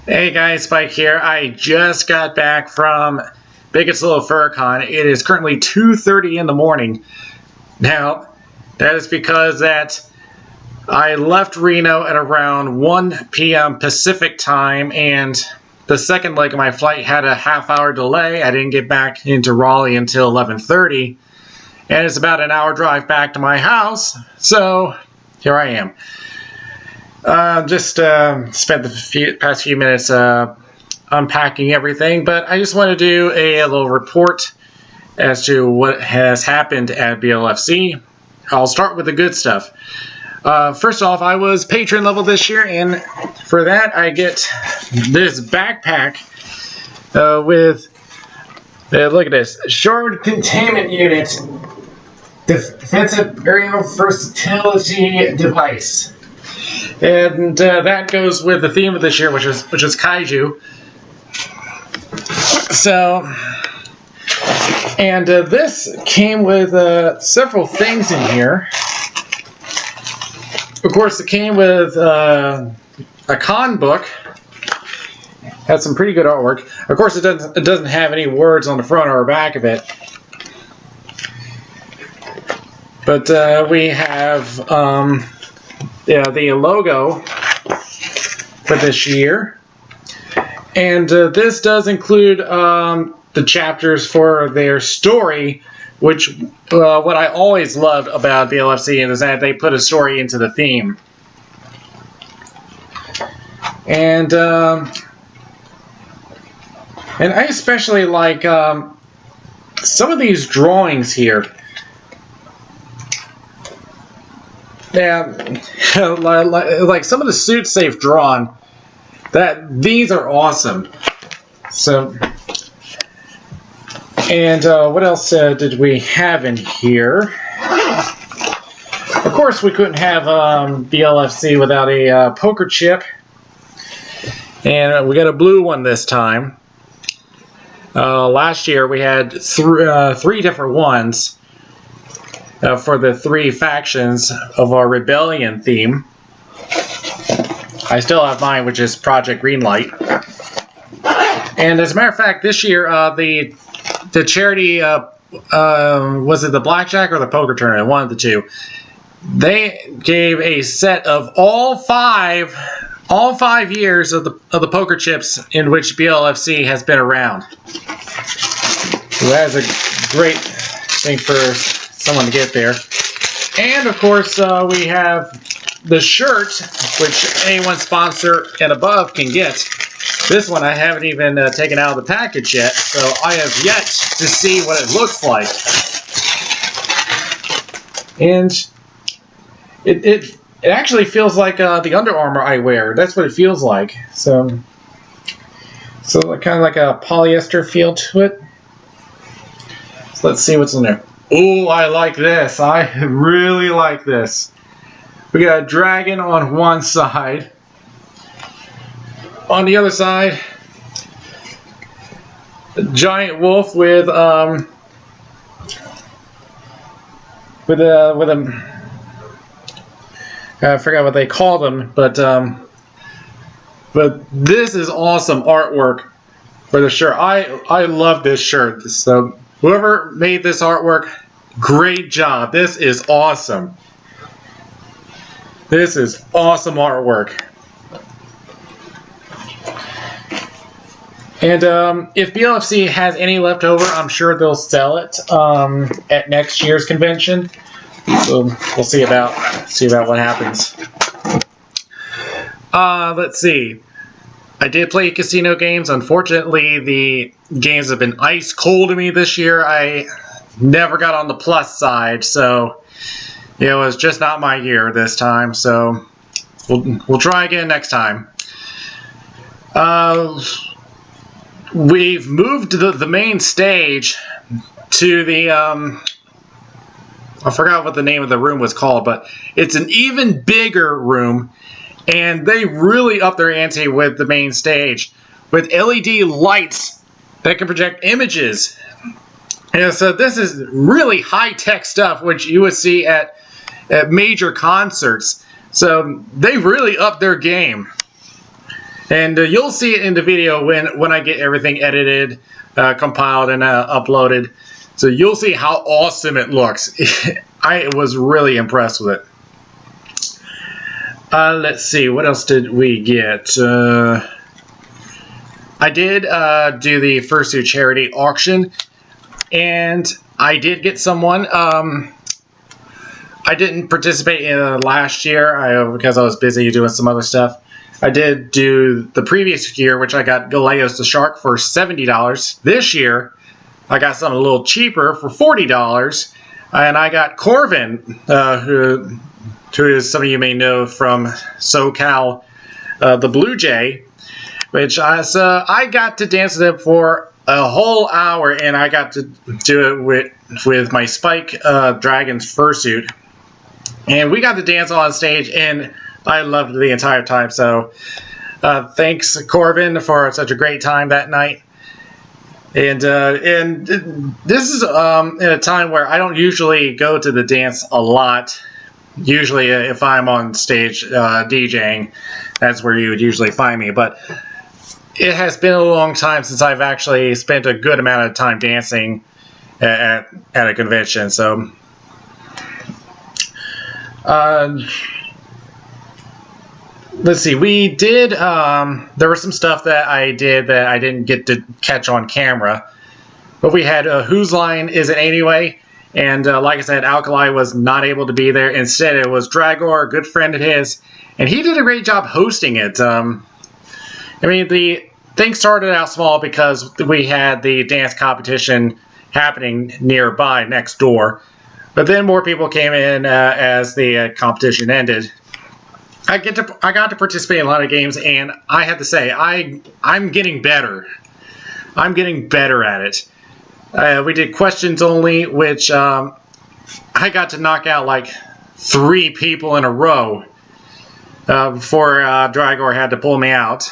Hey guys, Spike here. I just got back from Biggest Little Furcon. It is currently 2:30 in the morning. Now, that is because I left Reno at around 1 p.m. Pacific time, and the second leg of my flight had a half-hour delay. I didn't get back into Raleigh until 11:30, and it's about an hour drive back to my house, so here I am. Just spent the past few minutes unpacking everything, but I just want to do a little report as to what has happened at BLFC. I'll start with the good stuff. First off, I was patron level this year, and for that I get this backpack with, look at this, Shard Containment Unit Defensive Aerial Versatility Device. And that goes with the theme of this year, which is kaiju. So, and this came with several things in here. Of course, it came with a con book. Had some pretty good artwork. Of course, it doesn't have any words on the front or back of it. But we have the logo for this year, and this does include the chapters for their story, which what I always loved about BLFC is that they put a story into the theme. And I especially like some of these drawings here. Yeah, like some of the suits they've drawn, these are awesome. So, and what else did we have in here? Of course, we couldn't have BLFC without a poker chip, and we got a blue one this time. Last year we had three different ones. For the three factions of our rebellion theme. I still have mine, which is Project Greenlight. And as a matter of fact, this year the charity was it the blackjack or the poker tournament? One of the two. They gave a set of all five years of the poker chips in which BLFC has been around. So that is a great thing for someone to get there. And of course we have the shirt, which anyone sponsor and above can get. This one I haven't even taken out of the package yet, so I have yet to see what it looks like. And it actually feels like the Under Armour I wear. That's what it feels like. So kind of like a polyester feel to it. So let's see what's in there. Oh, I like this. I really like this. We got a dragon on one side. On the other side, a giant wolf with a I forgot what they called them, but this is awesome artwork for the shirt. I love this shirt. So whoever made this artwork, great job. This is awesome. This is awesome artwork. And if BLFC has any left over, I'm sure they'll sell it at next year's convention. So we'll see about what happens. Let's see. I did play casino games. Unfortunately, the games have been ice cold to me this year. I never got on the plus side, so it was just not my year this time. So we'll try again next time. We've moved the main stage to the I forgot what the name of the room was called, but it's an even bigger room. And they really upped their ante with the main stage, with LED lights that can project images. And so this is really high-tech stuff, which you would see at major concerts. So they really upped their game. And you'll see it in the video when I get everything edited, compiled, and uploaded. So you'll see how awesome it looks. I was really impressed with it. Let's see, what else did we get? I did do the Fursuit charity auction, and I did get someone. I didn't participate in last year because I was busy doing some other stuff. I did do the previous year, which I got Galeos the Shark for $70. This year, I got something a little cheaper for $40, and I got Corvin, who is some of you may know from SoCal, the Blue Jay, which I got to dance with him for a whole hour, and I got to do it with my Spike Dragon's fursuit. And we got to dance on stage, and I loved it the entire time. So thanks, Corbin, for such a great time that night. And this is in a time where I don't usually go to the dance a lot. Usually, if I'm on stage DJing, that's where you would usually find me. But it has been a long time since I've actually spent a good amount of time dancing at a convention. So. Let's see, we did, there was some stuff that I did that I didn't get to catch on camera, but we had Whose Line Is It Anyway, and like I said, Alkali was not able to be there. Instead, it was Dragor, a good friend of his, and he did a great job hosting it. I mean, the thing started out small because we had the dance competition happening nearby, next door. But then more people came in as the competition ended. I got to participate in a lot of games, and I have to say I'm getting better. I'm getting better at it. We did questions only, which I got to knock out like 3 people in a row before Dragor had to pull me out.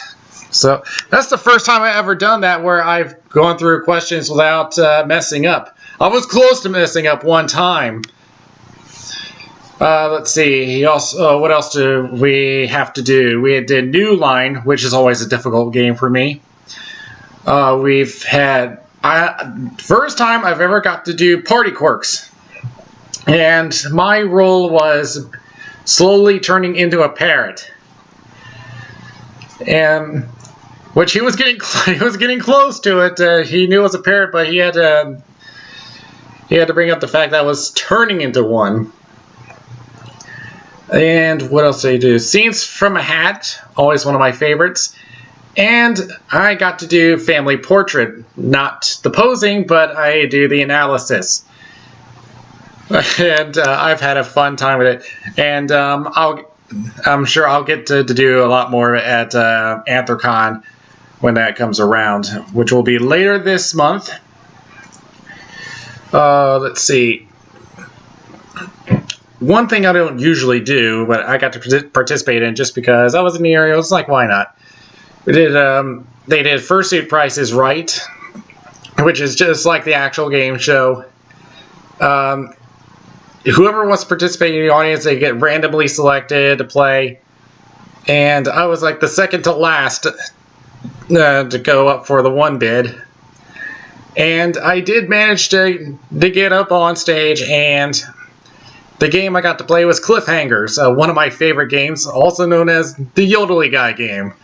So that's the first time I've ever done that, where I've gone through questions without messing up. I was close to messing up one time. Let's see. What else do we have to do? We did New Line, which is always a difficult game for me. We've had first time I've ever got to do Party Quirks, and my role was slowly turning into a parrot, and which he was getting close to it. He knew it was a parrot, but he had to bring up the fact that I was turning into one. And what else did I do? Scenes from a Hat, always one of my favorites. And I got to do Family Portrait. Not the posing, but I do the analysis. And I've had a fun time with it. And I'm sure I'll get to do a lot more at Anthrocon when that comes around, which will be later this month. Let's see. One thing I don't usually do, but I got to participate in just because I was in the area. I was like, why not? We did. They did Fursuit Price is Right, which is just like the actual game show. Whoever wants to participate in the audience, they get randomly selected to play. And I was like the second to last to go up for the one bid. And I did manage to get up on stage, and the game I got to play was Cliffhangers, one of my favorite games, also known as the Yodelly Guy game.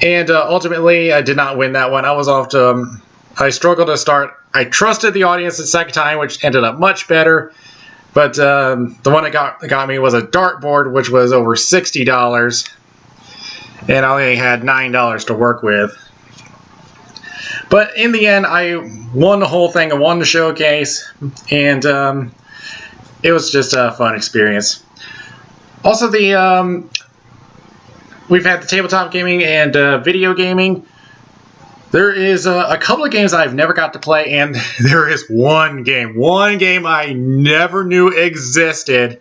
And ultimately, I did not win that one. I was off to... I struggled to start. I trusted the audience the second time, which ended up much better. But the one that got me was a dartboard, which was over $60. And I only had $9 to work with. But in the end, I won the whole thing. I won the showcase. And it was just a fun experience. Also, we've had the tabletop gaming and video gaming. There is a couple of games I've never got to play, and there is one game I never knew existed.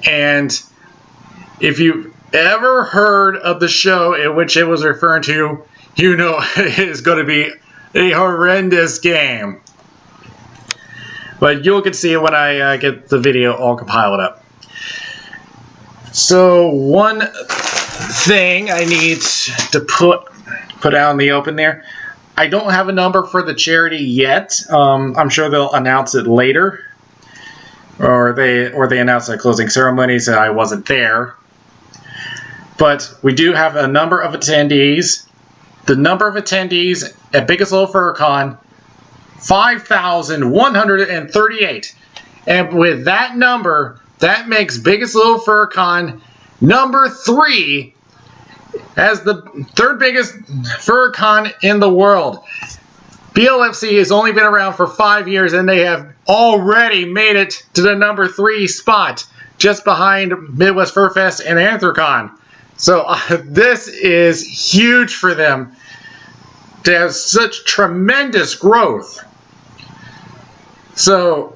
And if you've ever heard of the show in which it was referring to, you know it is going to be a horrendous game. But you can see it when I get the video all compiled up. So one thing I need to put out in the open there. I don't have a number for the charity yet. I'm sure they'll announce it later, or they announce the closing ceremony, so I wasn't there. But we do have a number of attendees. The number of attendees at Biggest Little Fur Con, 5,138. And with that number, that makes Biggest Little Fur Con number 3 as the 3rd biggest fur con in the world. BLFC has only been around for 5 years, and they have already made it to the number 3 spot, just behind Midwest Fur Fest and Anthrocon. So this is huge for them to have such tremendous growth. So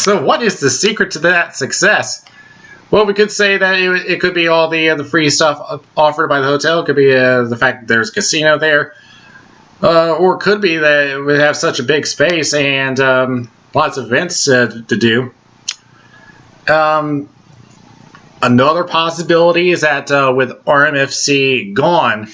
what is the secret to that success? Well, we could say that it could be all the free stuff offered by the hotel. It could be the fact that there's a casino there. Or it could be that we have such a big space and lots of events to do. Another possibility is that with RMFC gone,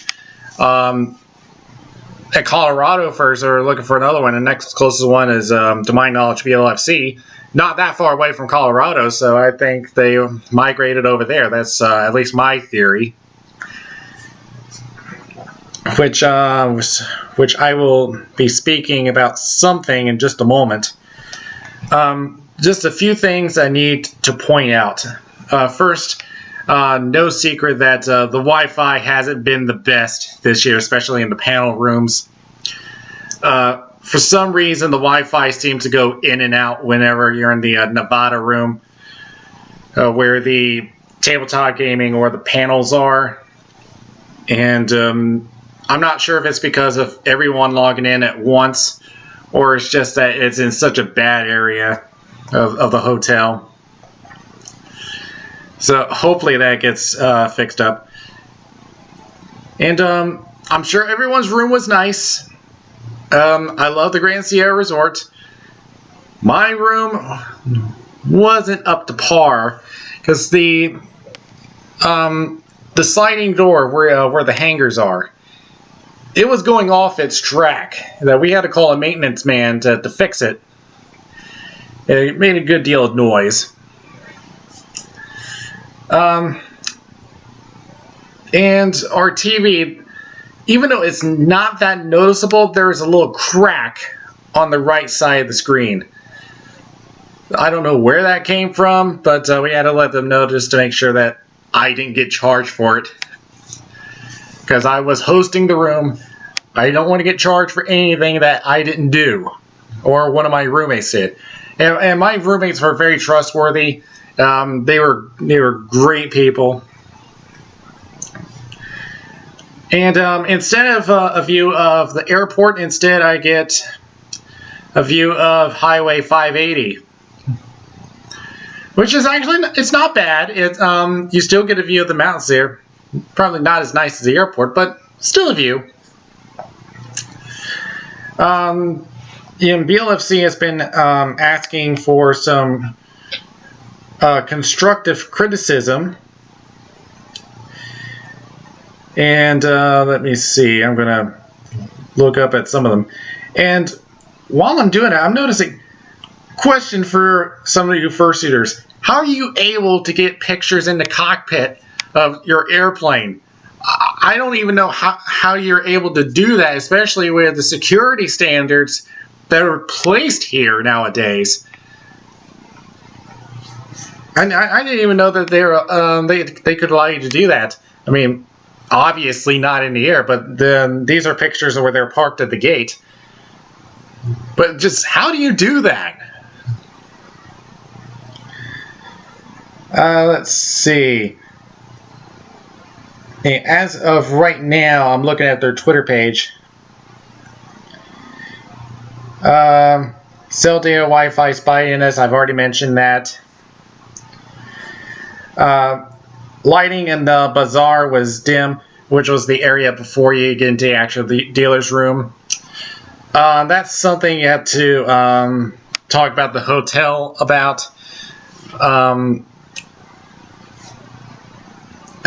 at Colorado first, or looking for another one. The next closest one is, to my knowledge, BLFC. Not that far away from Colorado, so I think they migrated over there. That's at least my theory. Which I will be speaking about something in just a moment. Just a few things I need to point out. First, no secret that the Wi-Fi hasn't been the best this year, especially in the panel rooms. For some reason, the Wi-Fi seems to go in and out whenever you're in the Nevada room, where the tabletop gaming or the panels are. And I'm not sure if it's because of everyone logging in at once, or it's just that it's in such a bad area of the hotel. So hopefully that gets fixed up. And I'm sure everyone's room was nice. I love the Grand Sierra Resort. My room wasn't up to par because the sliding door where the hangers are, it was going off its track. That we had to call a maintenance man to fix it. It made a good deal of noise. And our TV, even though it's not that noticeable, there's a little crack on the right side of the screen. I don't know where that came from, but we had to let them know just to make sure that I didn't get charged for it. Because I was hosting the room. I don't want to get charged for anything that I didn't do, or one of my roommates did. And my roommates were very trustworthy. They were great people. And instead of a view of the airport, instead I get a view of Highway 580, which is actually, it's not bad. You still get a view of the mountains there. Probably not as nice as the airport, but still a view. BLFC has been asking for some constructive criticism. And let me see, I'm going to look up at some of them. And while I'm doing it, I'm noticing, question for some of you fursuiters, how are you able to get pictures in the cockpit of your airplane? I don't even know how you're able to do that, especially with the security standards that are placed here nowadays. And I didn't even know that they could allow you to do that. I mean, obviously not in the air, but then these are pictures of where they're parked at the gate. But just how do you do that? Let's see. As of right now, I'm looking at their Twitter page. Cell data, Wi-Fi, spottiness, I've already mentioned that. Lighting in the bazaar was dim, which was the area before you get into the actual dealer's room. That's something you have to talk about the hotel about. I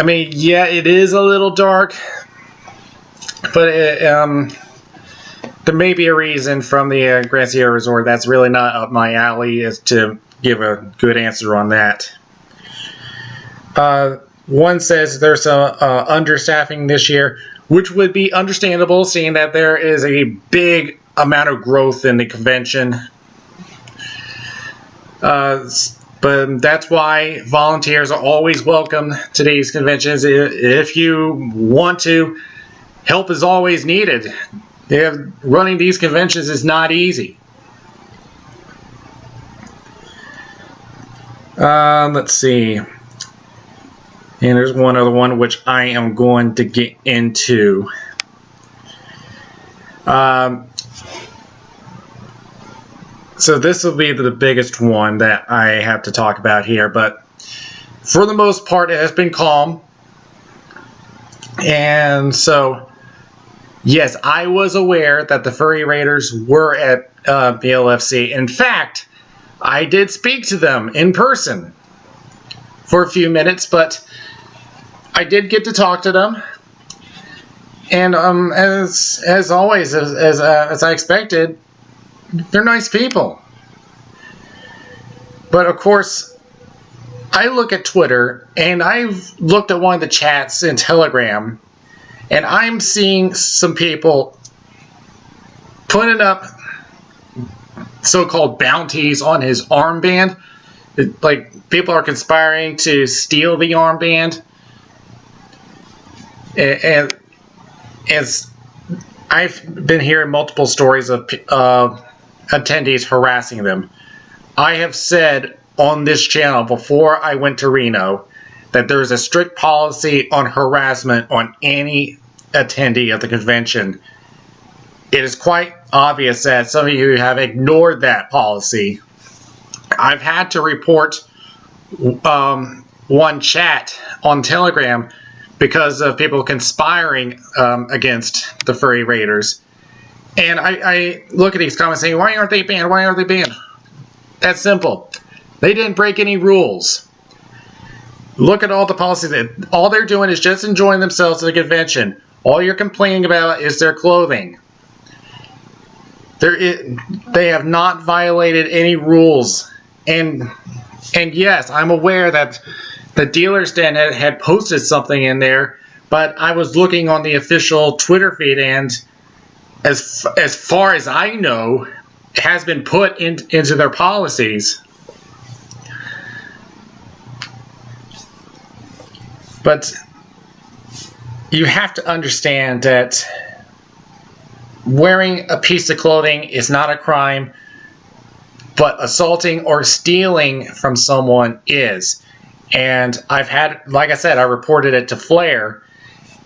mean, yeah, it is a little dark, but there may be a reason from the Grand Sierra Resort. That's really not up my alley, is to give a good answer on that. One says there's some understaffing this year, which would be understandable, seeing that there is a big amount of growth in the convention. But that's why volunteers are always welcome to these conventions. If you want to, help is always needed. Running these conventions is not easy. Let's see. And there's one other one which I am going to get into. So this will be the biggest one that I have to talk about here, but for the most part it has been calm. And so, yes, I was aware that the furry raiders were at BLFC. In fact, I did speak to them in person for a few minutes, but I did get to talk to them. And as always, as I expected, they're nice people. But of course, I look at Twitter, and I've looked at one of the chats in Telegram, and I'm seeing some people putting up so-called bounties on his armband. Like, people are conspiring to steal the armband. And as I've been hearing multiple stories of attendees harassing them. I have said on this channel before I went to Reno that there is a strict policy on harassment on any attendee of the convention. It is quite obvious that some of you have ignored that policy. I've had to report one chat on Telegram because of people conspiring against the furry raiders. And I look at these comments saying, why aren't they banned? Why aren't they banned? That's simple. They didn't break any rules. Look at all the policies. All they're doing is just enjoying themselves at the convention. All you're complaining about is their clothing. They have not violated any rules. And yes, I'm aware that the dealer's den had posted something in there, but I was looking on the official Twitter feed, and as far as I know, it has been put into their policies. But you have to understand that wearing a piece of clothing is not a crime, but assaulting or stealing from someone is. And I've had, like I said, I reported it to Flair,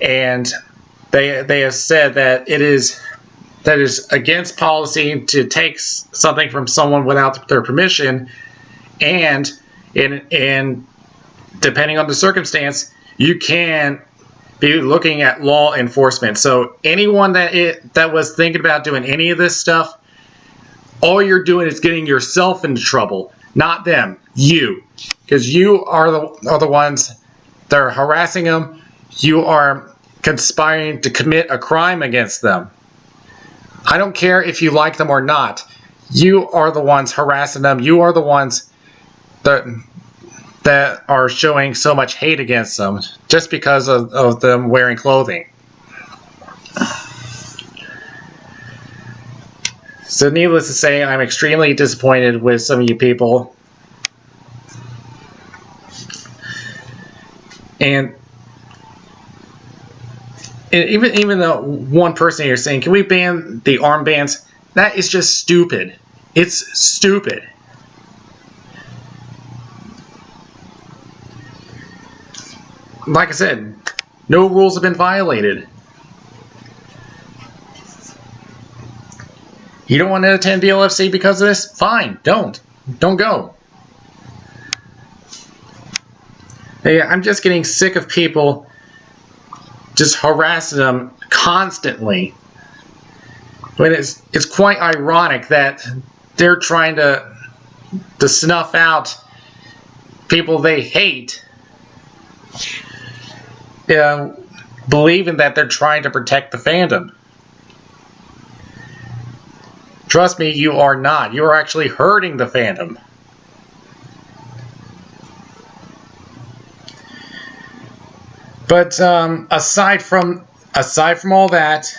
and they have said that it is against policy to take something from someone without their permission, and depending on the circumstance, you can be looking at law enforcement. So anyone that was thinking about doing any of this stuff, all you're doing is getting yourself into trouble, not them. You, because you are the ones that are harassing them. You are conspiring to commit a crime against them. I don't care if you like them or not. You are the ones harassing them. You are the ones that are showing so much hate against them just because of them wearing clothing. So needless to say, I'm extremely disappointed with some of you people. And even though one person here saying, can we ban the armbands? That is just stupid. It's stupid. Like I said, no rules have been violated. You don't want to attend BLFC because of this? Fine, don't go. Hey, I'm just getting sick of people just harassing them constantly. But it's quite ironic that they're trying to snuff out people they hate, believing that they're trying to protect the fandom. Trust me, you are not. You are actually hurting the fandom. But aside from all that,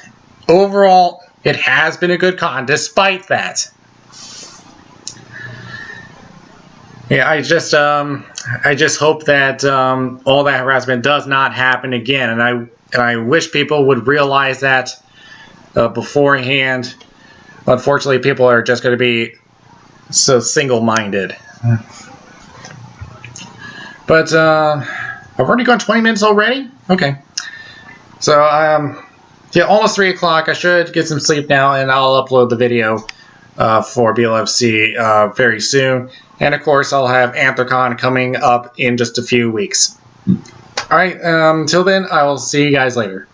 overall, it has been a good con. Despite that, yeah, I just hope that all that harassment does not happen again, and I wish people would realize that beforehand. Unfortunately, people are just going to be so single-minded. But I've already gone 20 minutes already? Okay. So, yeah, almost 3 o'clock. I should get some sleep now, and I'll upload the video for BLFC very soon. And, of course, I'll have Anthrocon coming up in just a few weeks. Alright, until then, I will see you guys later.